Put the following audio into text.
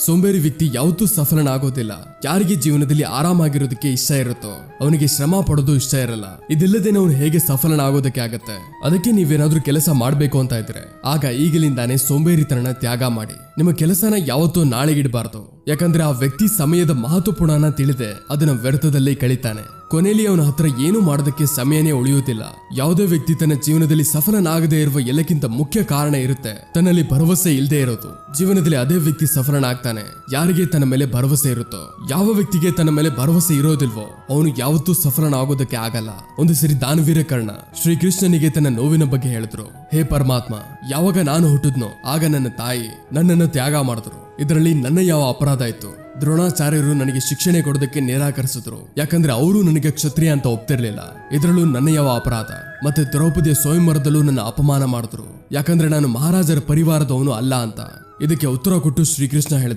ಸೋಂಬೇರಿ ವ್ಯಕ್ತಿ ಯಾವತ್ತೂ ಸಫಲನಾಗೋದಿಲ್ಲ. ಯಾರಿಗೆ ಜೀವನದಲ್ಲಿ ಆರಾಮಾಗಿರೋದಕ್ಕೆ ಇಷ್ಟ ಇರುತ್ತೋ ಅವನಿಗೆ ಶ್ರಮ ಪಡೋದು ಇಷ್ಟ ಇರಲ್ಲ. ಇದಿಲ್ಲದೇನೆ ಅವನು ಹೇಗೆ ಸಫಲನಾಗೋದಕ್ಕೆ ಆಗತ್ತೆ? ಅದಕ್ಕೆ ನೀವೇನಾದ್ರೂ ಕೆಲಸ ಮಾಡ್ಬೇಕು ಅಂತ ಇದ್ರೆ ಆಗ ಈಗಲಿಂದಾನೇ ಸೋಂಬೇರಿತನ ತ್ಯಾಗ ಮಾಡಿ. ನಿಮ್ಮ ಕೆಲಸನ ಯಾವತ್ತೂ ನಾಳೆಗಿಡಬಾರ್ದು. ಯಾಕಂದ್ರೆ ಆ ವ್ಯಕ್ತಿ ಸಮಯದ ಮಹತ್ವಪೂರ್ಣನ ತಿಳಿದೆ ಅದನ್ನ ವ್ಯರ್ಥದಲ್ಲೇ ಕಳೀತಾನೆ. ಕೊನೆಯಲ್ಲಿ ಅವನ ಹತ್ರ ಏನು ಮಾಡೋದಕ್ಕೆ ಸಮಯನೇ ಉಳಿಯುವುದಿಲ್ಲ. ಯಾವುದೇ ವ್ಯಕ್ತಿ ತನ್ನ ಜೀವನದಲ್ಲಿ ಸಫಲನಾಗದೇ ಇರುವ ಎಲ್ಲಕ್ಕಿಂತ ಮುಖ್ಯ ಕಾರಣ ಇರುತ್ತೆ ತನ್ನಲ್ಲಿ ಭರವಸೆ ಇಲ್ಲದೆ ಇರೋದು. ಜೀವನದಲ್ಲಿ ಅದೇ ವ್ಯಕ್ತಿ ಸಫಲನಾಗ್ತಾನೆ ಯಾರಿಗೆ ತನ್ನ ಮೇಲೆ ಭರವಸೆ ಇರುತ್ತೋ. ಯಾವ ವ್ಯಕ್ತಿಗೆ ತನ್ನ ಮೇಲೆ ಭರವಸೆ ಇರೋದಿಲ್ವೋ ಅವನು ಯಾವತ್ತೂ ಸಫಲನಾಗೋದಕ್ಕೆ ಆಗಲ್ಲ. ಒಂದು ಸರಿ ದಾನವೀರ ಕರ್ಣ ಶ್ರೀಕೃಷ್ಣನಿಗೆ ತನ್ನ ನೋವಿನ ಬಗ್ಗೆ ಹೇಳಿದ್ರು. ಹೇ ಪರಮಾತ್ಮ, ಯಾವಾಗ ನಾನು ಹುಟ್ಟಿದ್ನೋ ಆಗ ನನ್ನ ತಾಯಿ ನನ್ನನ್ನು ತ್ಯಾಗ ಮಾಡಿದ್ರು. ಇದರಲ್ಲಿ ನನ್ನ ಯಾವ ಅಪರಾಧ ಇತ್ತು? ದ್ರೋಣಾಚಾರ್ಯರು ನನಗೆ ಶಿಕ್ಷಣ ಕೊಡೋದಕ್ಕೆ ನಿರಾಕರಿಸಿದ್ರು. ಯಾಕಂದ್ರೆ ಅವರು ನನಗೆ ಕ್ಷತ್ರಿಯ ಅಂತ ಒಪ್ತಿರ್ಲಿಲ್ಲ. ಇದರಲ್ಲೂ ನನ್ನ ಯಾವ ಅಪರಾಧ? ಮತ್ತೆ ದ್ರೌಪದಿಯ ಸ್ವಯಂವರದಲ್ಲೂ ನನ್ನ ಅಪಮಾನ ಮಾಡಿದ್ರು. ಯಾಕಂದ್ರೆ ನಾನು ಮಹಾರಾಜರ ಪರಿವಾರದವನು ಅಲ್ಲ ಅಂತ. ಇದಕ್ಕೆ ಉತ್ತರ ಕೊಟ್ಟು ಶ್ರೀಕೃಷ್ಣ ಹೇಳಿದ,